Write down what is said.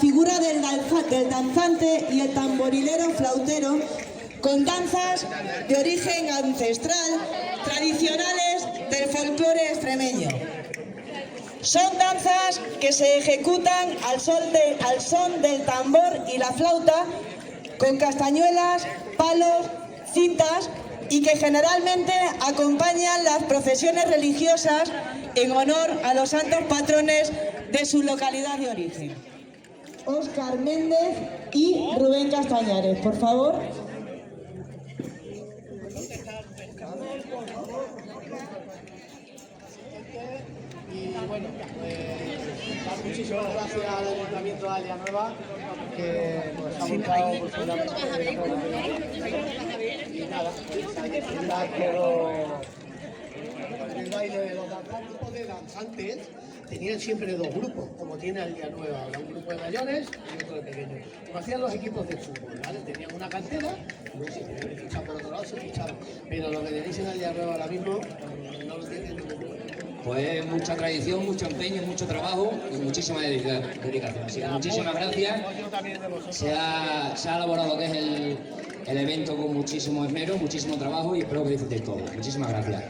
figura del danzante y el tamborilero flautero, con danzas de origen ancestral, tradicionales del folclore extremeño. Son danzas que se ejecutan al son del tambor y la flauta, con castañuelas, palos, cintas, y que generalmente acompañan las procesiones religiosas en honor a los santos patrones de su localidad de origen. Óscar Méndez y Rubén Castañares, por favor. Y bueno, dar muchísimas gracias al Ayuntamiento de Aldea Nueva, que nos ha montado y nada, el baile de los grupos de danzantes tenían siempre dos grupos, como tiene Aldea Nueva, un grupo de mayores y otro de pequeños. Como hacían los equipos de fútbol, ¿vale? Tenían una cantera, luego si tenían que fichar por otro lado se fichaban, pero lo que tenéis en Aldea Nueva ahora mismo no lo tienen ningún grupo. Pues mucha tradición, mucho empeño, mucho trabajo y muchísima dedicación. Así que muchísimas gracias. Se ha elaborado lo que es el evento con muchísimo esmero, muchísimo trabajo y espero que disfrutéis todos. Muchísimas gracias.